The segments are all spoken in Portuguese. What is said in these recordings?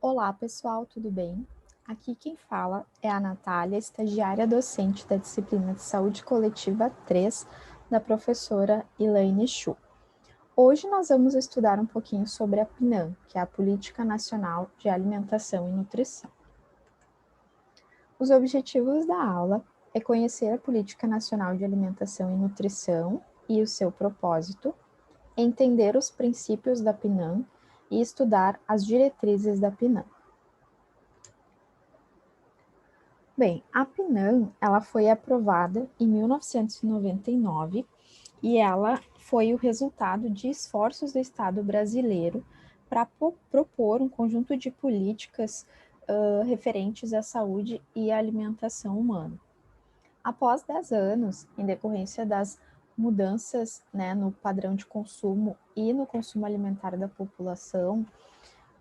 Olá, pessoal, tudo bem? Aqui quem fala é a Natália, estagiária docente da disciplina de Saúde Coletiva 3, da professora Elaine Chu. Hoje nós vamos estudar um pouquinho sobre a PNAM, que é a Política Nacional de Alimentação e Nutrição. Os objetivos da aula é conhecer a Política Nacional de Alimentação e Nutrição e o seu propósito, entender os princípios da PNAM e estudar as diretrizes da PNAM. Bem, a PNAM, ela foi aprovada em 1999 e ela foi o resultado de esforços do Estado brasileiro para propor um conjunto de políticas referentes à saúde e à alimentação humana. Após 10 anos, em decorrência das mudanças, né, no padrão de consumo e no consumo alimentar da população,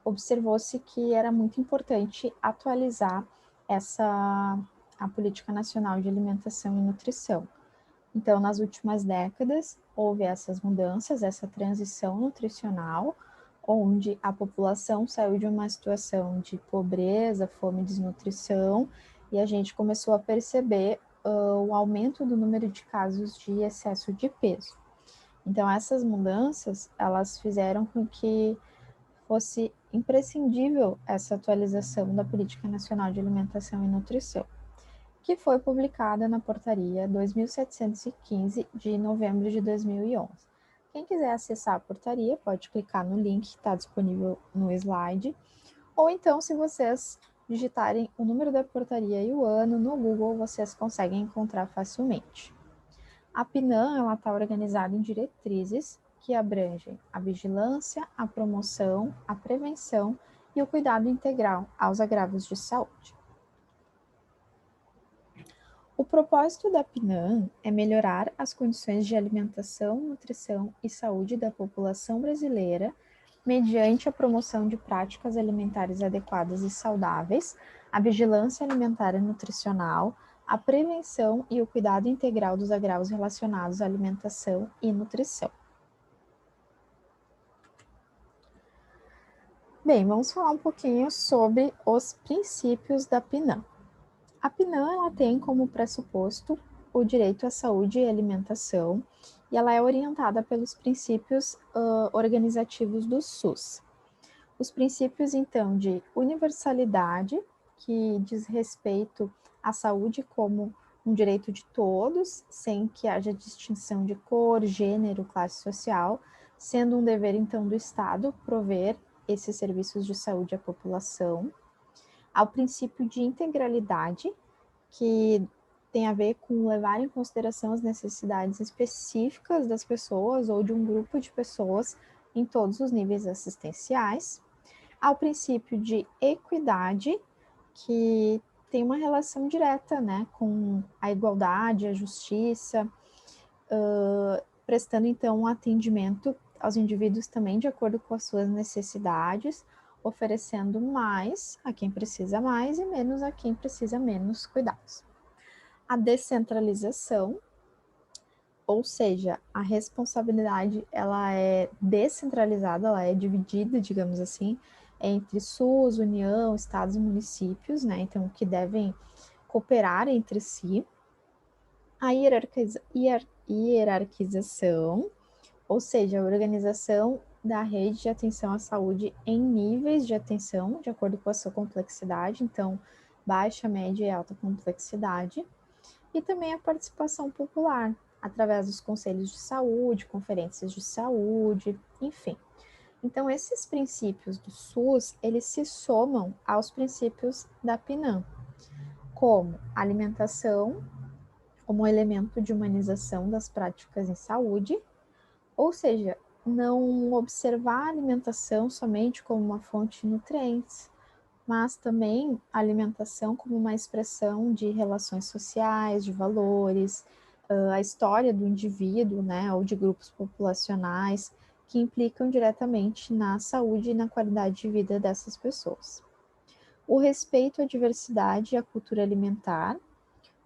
observou-se que era muito importante atualizar a Política Nacional de Alimentação e Nutrição. Então, nas últimas décadas, houve essas mudanças, essa transição nutricional, onde a população saiu de uma situação de pobreza, fome e desnutrição, e a gente começou a perceber o aumento do número de casos de excesso de peso. Então, essas mudanças, elas fizeram com que fosse imprescindível essa atualização da Política Nacional de Alimentação e Nutrição, que foi publicada na Portaria 2715 de novembro de 2011. Quem quiser acessar a portaria pode clicar no link que está disponível no slide, ou então, se vocês digitarem o número da portaria e o ano no Google, vocês conseguem encontrar facilmente. A PNAM está organizada em diretrizes que abrangem a vigilância, a promoção, a prevenção e o cuidado integral aos agravos de saúde. O propósito da PNAM é melhorar as condições de alimentação, nutrição e saúde da população brasileira mediante a promoção de práticas alimentares adequadas e saudáveis, a vigilância alimentar e nutricional, a prevenção e o cuidado integral dos agravos relacionados à alimentação e nutrição. Bem, vamos falar um pouquinho sobre os princípios da PNAM. A PNAM ela tem como pressuposto o direito à saúde e alimentação, e ela é orientada pelos princípios organizativos do SUS. Os princípios, então, de universalidade, que diz respeito à saúde como um direito de todos, sem que haja distinção de cor, gênero, classe social, sendo um dever, então, do Estado prover esses serviços de saúde à população. Ao princípio de integralidade, que tem a ver com levar em consideração as necessidades específicas das pessoas ou de um grupo de pessoas em todos os níveis assistenciais, ao princípio de equidade, que tem uma relação direta, né, com a igualdade, a justiça, prestando então um atendimento aos indivíduos também de acordo com as suas necessidades, oferecendo mais a quem precisa mais e menos a quem precisa menos cuidados. A descentralização, ou seja, a responsabilidade ela é descentralizada, ela é dividida, digamos assim, entre SUS, União, estados e municípios, né? Então, que devem cooperar entre si. A hierarquização, ou seja, a organização da rede de atenção à saúde em níveis de atenção, de acordo com a sua complexidade, então, baixa, média e alta complexidade. E também a participação popular, através dos conselhos de saúde, conferências de saúde, enfim. Então, esses princípios do SUS, eles se somam aos princípios da PNAM, como alimentação, como elemento de humanização das práticas em saúde, ou seja, não observar a alimentação somente como uma fonte de nutrientes, mas também a alimentação como uma expressão de relações sociais, de valores, a história do indivíduo, né, ou de grupos populacionais que implicam diretamente na saúde e na qualidade de vida dessas pessoas. O respeito à diversidade e à cultura alimentar,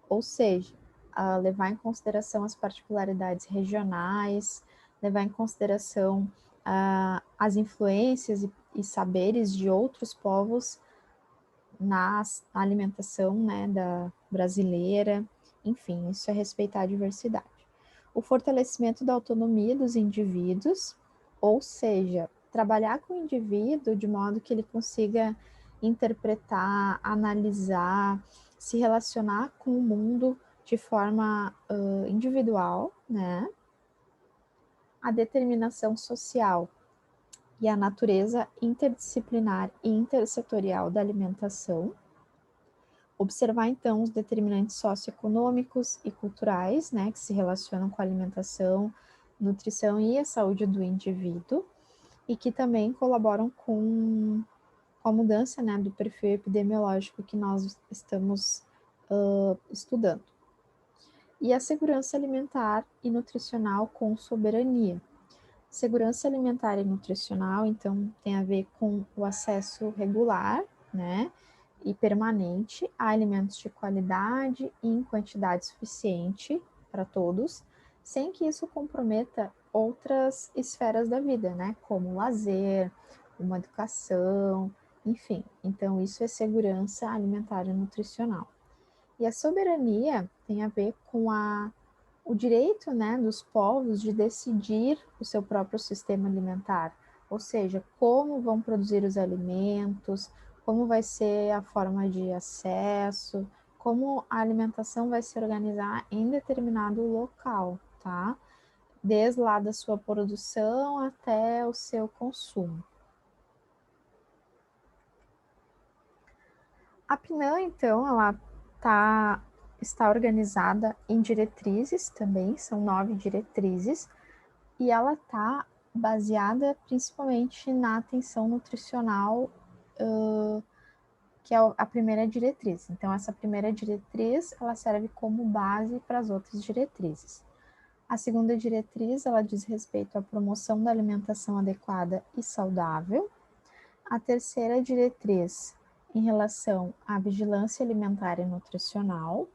ou seja, a levar em consideração as particularidades regionais, levar em consideração as influências e saberes de outros povos na alimentação, né, da brasileira, enfim, isso é respeitar a diversidade. O fortalecimento da autonomia dos indivíduos, ou seja, trabalhar com o indivíduo de modo que ele consiga interpretar, analisar, se relacionar com o mundo de forma individual, né? A determinação social e a natureza interdisciplinar e intersetorial da alimentação. Observar, então, os determinantes socioeconômicos e culturais, né, que se relacionam com a alimentação, nutrição e a saúde do indivíduo, e que também colaboram com a mudança, né, do perfil epidemiológico que nós estamos estudando. E a segurança alimentar e nutricional com soberania. Segurança alimentar e nutricional, então, tem a ver com o acesso regular, né, e permanente a alimentos de qualidade e em quantidade suficiente para todos, sem que isso comprometa outras esferas da vida, né, como lazer, uma educação, enfim. Então, isso é segurança alimentar e nutricional. E a soberania tem a ver com o direito, né, dos povos de decidir o seu próprio sistema alimentar, ou seja, como vão produzir os alimentos, como vai ser a forma de acesso, como a alimentação vai se organizar em determinado local, tá? Desde lá da sua produção até o seu consumo. A PNAE, então, ela está organizada em diretrizes também, são 9 diretrizes, e ela está baseada principalmente na atenção nutricional, que é a primeira diretriz. Então, essa primeira diretriz, ela serve como base para as outras diretrizes. A segunda diretriz, ela diz respeito à promoção da alimentação adequada e saudável. A terceira diretriz, em relação à vigilância alimentar e nutricional.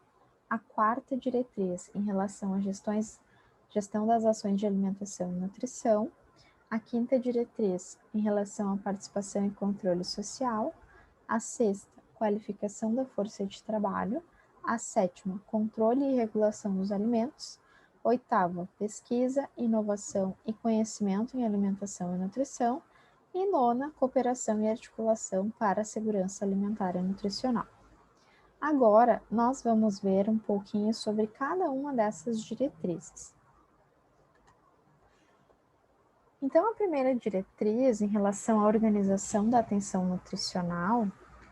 A quarta diretriz, em relação à gestão das ações de alimentação e nutrição. A quinta diretriz, em relação à participação e controle social. A sexta, qualificação da força de trabalho. A sétima, controle e regulação dos alimentos. Oitava, pesquisa, inovação e conhecimento em alimentação e nutrição. E nona, cooperação e articulação para a segurança alimentar e nutricional. Agora, nós vamos ver um pouquinho sobre cada uma dessas diretrizes. Então, a primeira diretriz, em relação à organização da atenção nutricional,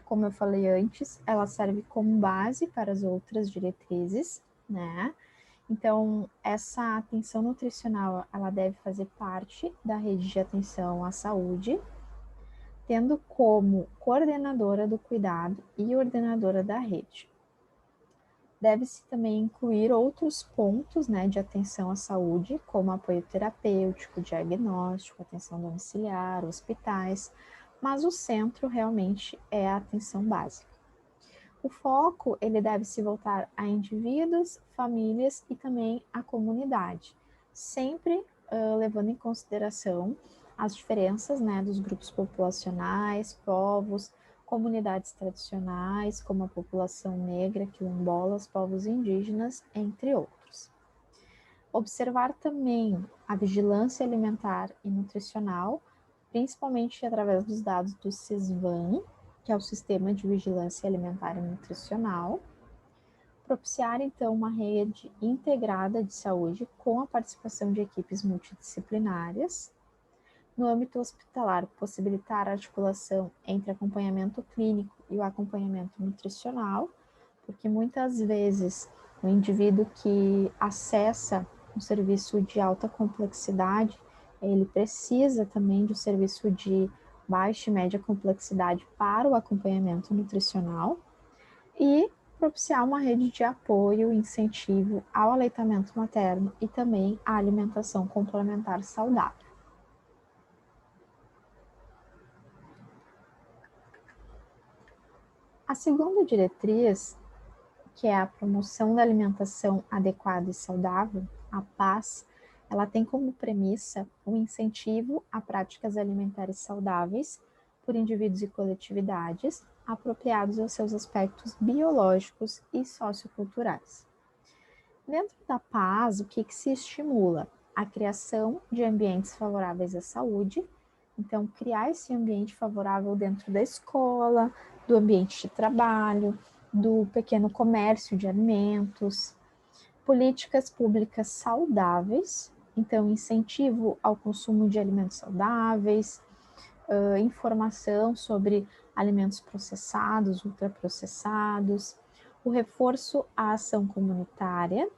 como eu falei antes, ela serve como base para as outras diretrizes, né? Então, essa atenção nutricional, ela deve fazer parte da rede de atenção à saúde, tendo como coordenadora do cuidado e ordenadora da rede. Deve-se também incluir outros pontos, né, de atenção à saúde, como apoio terapêutico, diagnóstico, atenção domiciliar, hospitais, mas o centro realmente é a atenção básica. O foco, ele deve se voltar a indivíduos, famílias e também a comunidade, sempre levando em consideração as diferenças, né, dos grupos populacionais, povos, comunidades tradicionais, como a população negra, quilombolas, povos indígenas, entre outros. Observar também a vigilância alimentar e nutricional, principalmente através dos dados do SISVAN, que é o Sistema de Vigilância Alimentar e Nutricional. Propiciar, então, uma rede integrada de saúde com a participação de equipes multidisciplinárias. No âmbito hospitalar, possibilitar a articulação entre acompanhamento clínico e o acompanhamento nutricional, porque muitas vezes o indivíduo que acessa um serviço de alta complexidade, ele precisa também de um serviço de baixa e média complexidade para o acompanhamento nutricional e propiciar uma rede de apoio e incentivo ao aleitamento materno e também à alimentação complementar saudável. A segunda diretriz, que é a promoção da alimentação adequada e saudável, a PAS, ela tem como premissa o incentivo a práticas alimentares saudáveis, por indivíduos e coletividades, apropriados aos seus aspectos biológicos e socioculturais. Dentro da paz, o que se estimula? A criação de ambientes favoráveis à saúde. Então, criar esse ambiente favorável dentro da escola, do ambiente de trabalho, do pequeno comércio de alimentos. Políticas públicas saudáveis, então, incentivo ao consumo de alimentos saudáveis, informação sobre alimentos processados, ultraprocessados, o reforço à ação comunitária,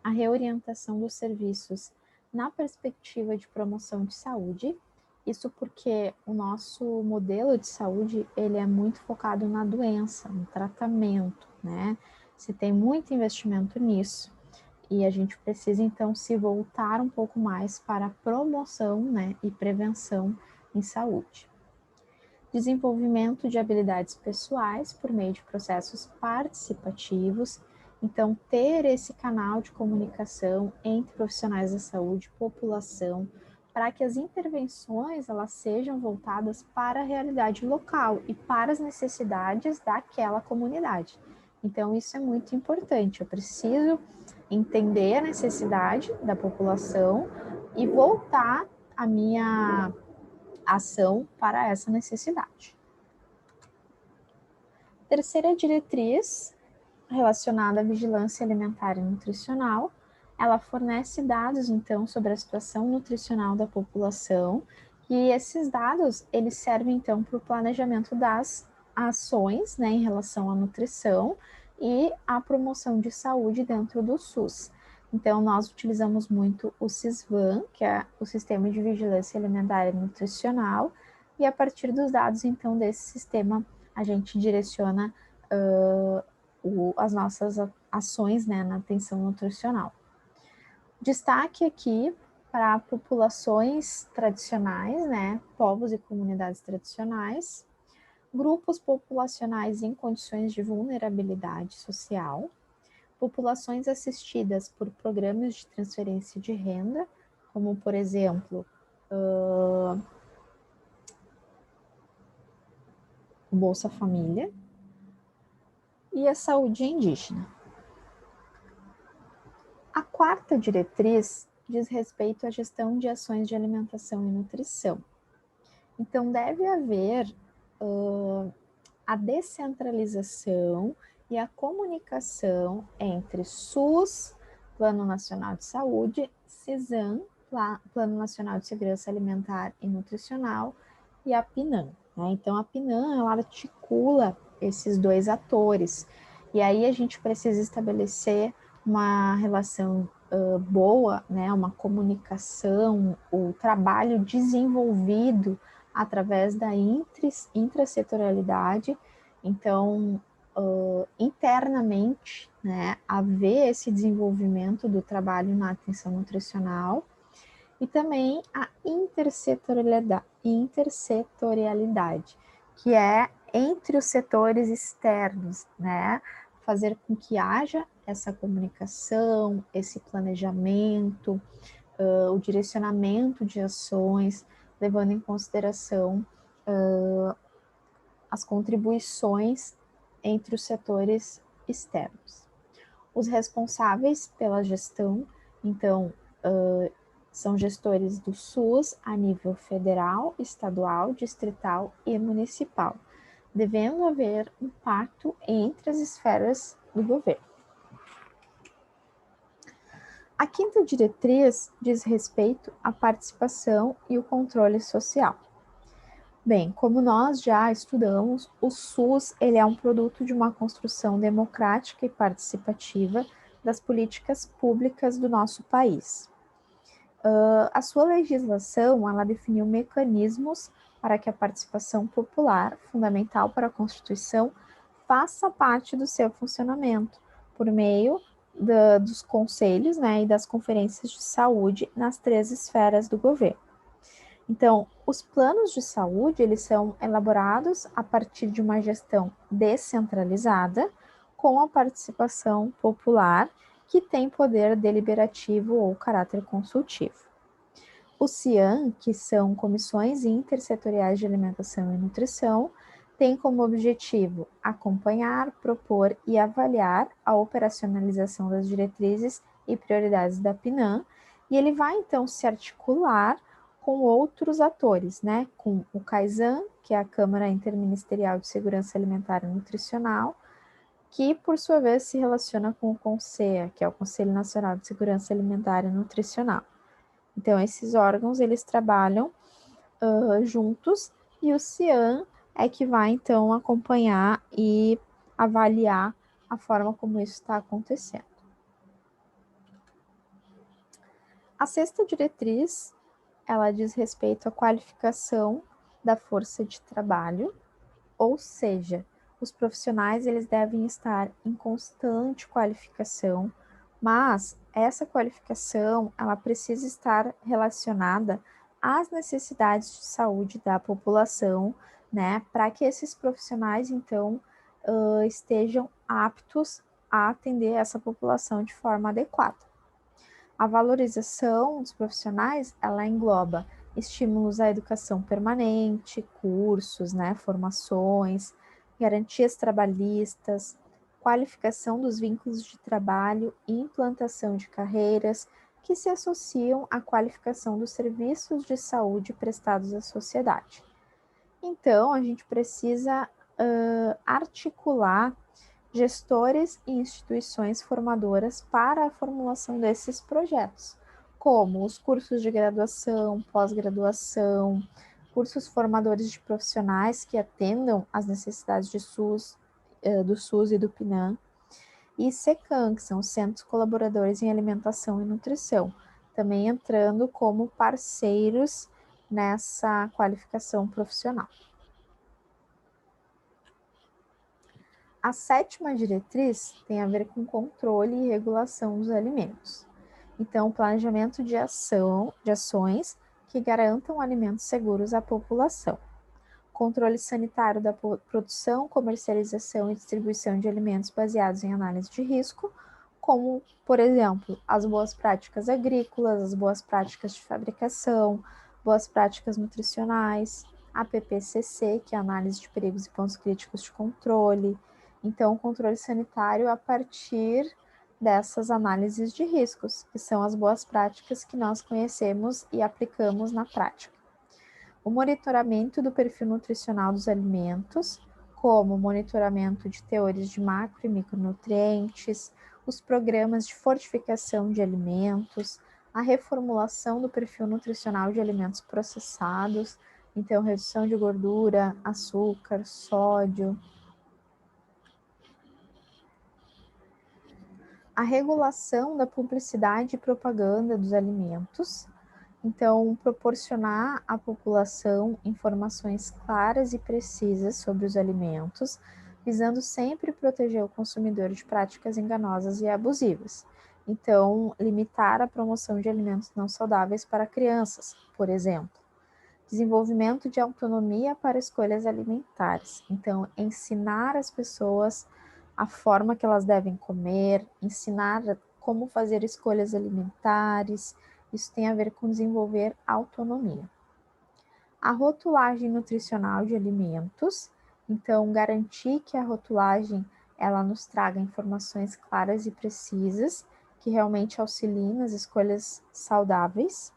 a reorientação dos serviços na perspectiva de promoção de saúde, isso porque o nosso modelo de saúde, ele é muito focado na doença, no tratamento, né? Se tem muito investimento nisso, e a gente precisa, então, se voltar um pouco mais para a promoção, né, e prevenção em saúde. Desenvolvimento de habilidades pessoais por meio de processos participativos. Então, ter esse canal de comunicação entre profissionais da saúde e população, para que as intervenções elas sejam voltadas para a realidade local e para as necessidades daquela comunidade. Então, isso é muito importante. Eu preciso entender a necessidade da população e voltar a minha ação para essa necessidade. Terceira diretriz, relacionada à vigilância alimentar e nutricional, ela fornece dados, então, sobre a situação nutricional da população, e esses dados, eles servem, então, para o planejamento das ações, né, em relação à nutrição e à promoção de saúde dentro do SUS. Então, nós utilizamos muito o SISVAN, que é o Sistema de Vigilância Alimentar e Nutricional, e a partir dos dados, então, desse sistema, a gente direciona as nossas ações, né, na atenção nutricional. Destaque aqui para populações tradicionais, né, povos e comunidades tradicionais, grupos populacionais em condições de vulnerabilidade social, populações assistidas por programas de transferência de renda, como, por exemplo, o Bolsa Família, e a saúde indígena. A quarta diretriz diz respeito à gestão de ações de alimentação e nutrição. Então, deve haver a descentralização e a comunicação entre SUS, Plano Nacional de Saúde, CISAM, Plano Nacional de Segurança Alimentar e Nutricional, e a PNAM. Né? Então, a PNAM, ela articula esses dois atores, e aí a gente precisa estabelecer uma relação boa, né? Uma comunicação, o trabalho desenvolvido através da intrasetorialidade. Então, internamente, né, haver esse desenvolvimento do trabalho na atenção nutricional e também a intersetorialidade, que é entre os setores externos, né, fazer com que haja essa comunicação, esse planejamento, o direcionamento de ações, levando em consideração as contribuições entre os setores externos. Os responsáveis pela gestão, então, são gestores do SUS a nível federal, estadual, distrital e municipal, devendo haver um pacto entre as esferas do governo. A quinta diretriz diz respeito à participação e o controle social. Bem, como nós já estudamos, o SUS ele é um produto de uma construção democrática e participativa das políticas públicas do nosso país. A sua legislação, ela definiu mecanismos para que a participação popular, fundamental para a Constituição, faça parte do seu funcionamento, por meio dos conselhos, né, e das conferências de saúde nas 3 esferas do governo. Então, os planos de saúde, eles são elaborados a partir de uma gestão descentralizada, com a participação popular, que tem poder deliberativo ou caráter consultivo. O CIAN, que são Comissões Intersetoriais de Alimentação e Nutrição, tem como objetivo acompanhar, propor e avaliar a operacionalização das diretrizes e prioridades da PNAM, e ele vai, então, se articular com outros atores, né? Com o CAISAN, que é a Câmara Interministerial de Segurança Alimentar e Nutricional, que, por sua vez, se relaciona com o CONSEA, que é o Conselho Nacional de Segurança Alimentar e Nutricional. Então, esses órgãos, eles trabalham juntos, e o CIAN é que vai, então, acompanhar e avaliar a forma como isso está acontecendo. A sexta diretriz, ela diz respeito à qualificação da força de trabalho, ou seja, os profissionais eles devem estar em constante qualificação, mas essa qualificação ela precisa estar relacionada às necessidades de saúde da população, né, para que esses profissionais então estejam aptos a atender essa população de forma adequada. A valorização dos profissionais, ela engloba estímulos à educação permanente, cursos, né, formações, garantias trabalhistas, qualificação dos vínculos de trabalho e implantação de carreiras que se associam à qualificação dos serviços de saúde prestados à sociedade. Então, a gente precisa articular gestores e instituições formadoras para a formulação desses projetos, como os cursos de graduação, pós-graduação, cursos formadores de profissionais que atendam às necessidades de do SUS e do PNAM, e SECAM, que são os Centros Colaboradores em Alimentação e Nutrição, também entrando como parceiros nessa qualificação profissional. A sétima diretriz tem a ver com controle e regulação dos alimentos. Então, planejamento de ações que garantam alimentos seguros à população. Controle sanitário da produção, comercialização e distribuição de alimentos baseados em análise de risco, como, por exemplo, as boas práticas agrícolas, as boas práticas de fabricação, boas práticas nutricionais, a PPCC, que é a análise de perigos e pontos críticos de controle. Então, o controle sanitário a partir dessas análises de riscos, que são as boas práticas que nós conhecemos e aplicamos na prática. O monitoramento do perfil nutricional dos alimentos, como o monitoramento de teores de macro e micronutrientes, os programas de fortificação de alimentos, a reformulação do perfil nutricional de alimentos processados, então redução de gordura, açúcar, sódio. A regulação da publicidade e propaganda dos alimentos, então proporcionar à população informações claras e precisas sobre os alimentos, visando sempre proteger o consumidor de práticas enganosas e abusivas. Então, limitar a promoção de alimentos não saudáveis para crianças, por exemplo. Desenvolvimento de autonomia para escolhas alimentares. Então, ensinar as pessoas a forma que elas devem comer, ensinar como fazer escolhas alimentares. Isso tem a ver com desenvolver autonomia. A rotulagem nutricional de alimentos. Então, garantir que a rotulagem ela nos traga informações claras e precisas que realmente auxiliem nas escolhas saudáveis.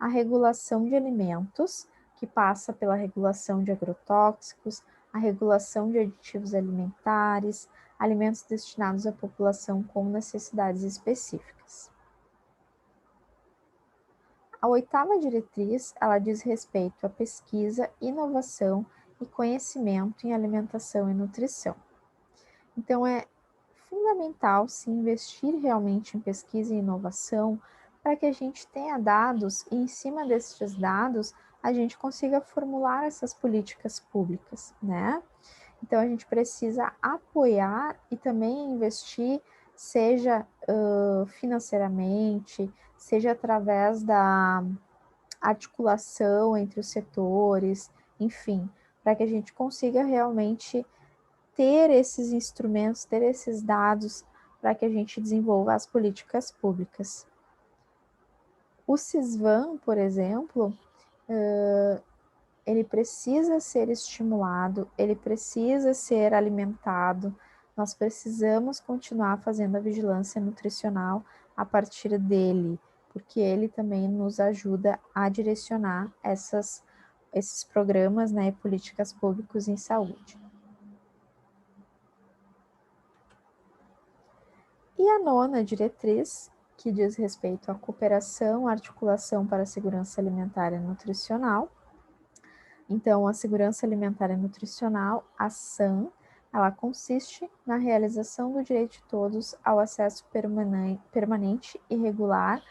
A regulação de alimentos, que passa pela regulação de agrotóxicos, a regulação de aditivos alimentares, alimentos destinados à população com necessidades específicas. A oitava diretriz, ela diz respeito à pesquisa, inovação e conhecimento em alimentação e nutrição. Então, é fundamental se investir realmente em pesquisa e inovação para que a gente tenha dados e, em cima desses dados, a gente consiga formular essas políticas públicas, né? Então, a gente precisa apoiar e também investir, seja financeiramente, seja através da articulação entre os setores, enfim, para que a gente consiga realmente ter esses instrumentos, ter esses dados para que a gente desenvolva as políticas públicas. O CISVAN, por exemplo, ele precisa ser estimulado, ele precisa ser alimentado. Nós precisamos continuar fazendo a vigilância nutricional a partir dele, porque ele também nos ajuda a direcionar esses programas, né, e políticas públicas em saúde. E a nona diretriz, que diz respeito à cooperação, articulação para a segurança alimentar e nutricional. Então, a segurança alimentar e nutricional, a SAN, ela consiste na realização do direito de todos ao acesso permanente e regular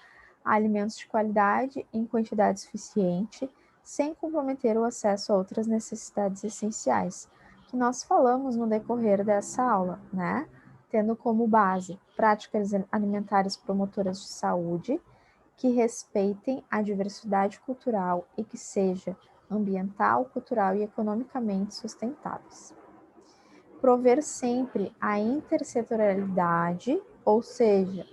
a alimentos de qualidade em quantidade suficiente, sem comprometer o acesso a outras necessidades essenciais, que nós falamos no decorrer dessa aula, né? Tendo como base práticas alimentares promotoras de saúde, que respeitem a diversidade cultural e que seja ambiental, cultural e economicamente sustentáveis. Prover sempre a intersetorialidade, ou seja,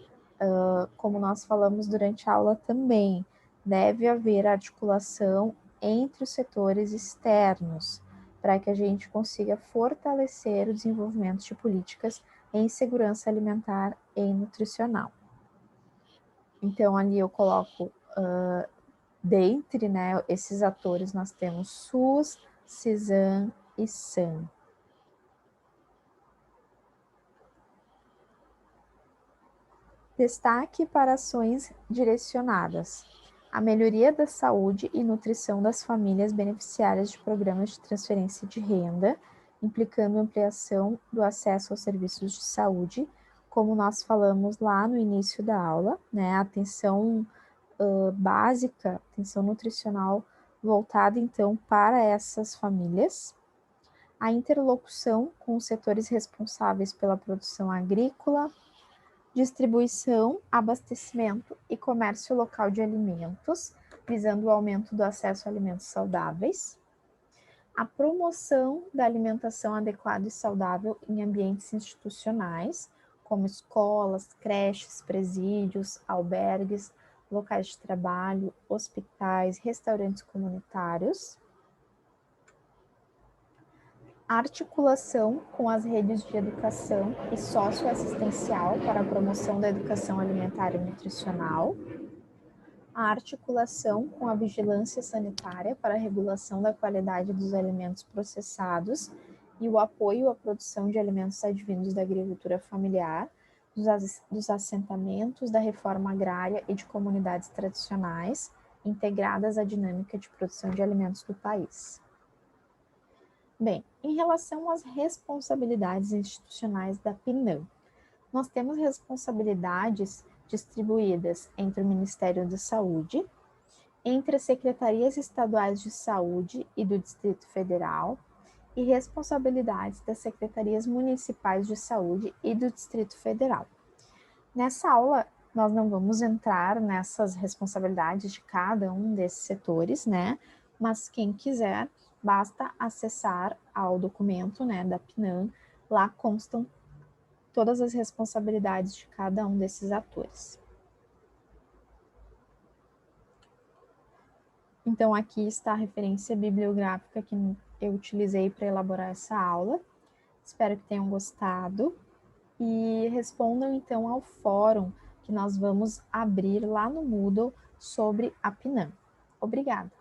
como nós falamos durante a aula também, deve haver articulação entre os setores externos, para que a gente consiga fortalecer o desenvolvimento de políticas em segurança alimentar e nutricional. Então, ali eu coloco, dentre, né, esses atores, nós temos SUS, CISAM e SAM. Destaque para ações direcionadas à melhoria da saúde e nutrição das famílias beneficiárias de programas de transferência de renda, implicando ampliação do acesso aos serviços de saúde, como nós falamos lá no início da aula, né? Atenção básica, atenção nutricional voltada então para essas famílias. A interlocução com os setores responsáveis pela produção agrícola, distribuição, abastecimento e comércio local de alimentos, visando o aumento do acesso a alimentos saudáveis. A promoção da alimentação adequada e saudável em ambientes institucionais, como escolas, creches, presídios, albergues, locais de trabalho, hospitais, restaurantes comunitários. A articulação com as redes de educação e socioassistencial para a promoção da educação alimentar e nutricional. A articulação com a vigilância sanitária para a regulação da qualidade dos alimentos processados e o apoio à produção de alimentos advindos da agricultura familiar, dos assentamentos, da reforma agrária e de comunidades tradicionais, integradas à dinâmica de produção de alimentos do país. Bem, em relação às responsabilidades institucionais da PNAM, nós temos responsabilidades distribuídas entre o Ministério da Saúde, entre as secretarias estaduais de saúde e do Distrito Federal, e responsabilidades das secretarias municipais de saúde e do Distrito Federal. Nessa aula, nós não vamos entrar nessas responsabilidades de cada um desses setores, né? Mas quem quiser, basta acessar ao documento, né, da PNAM, lá constam todas as responsabilidades de cada um desses atores. Então, aqui está a referência bibliográfica que eu utilizei para elaborar essa aula. Espero que tenham gostado e respondam então ao fórum que nós vamos abrir lá no Moodle sobre a PNAM. Obrigada!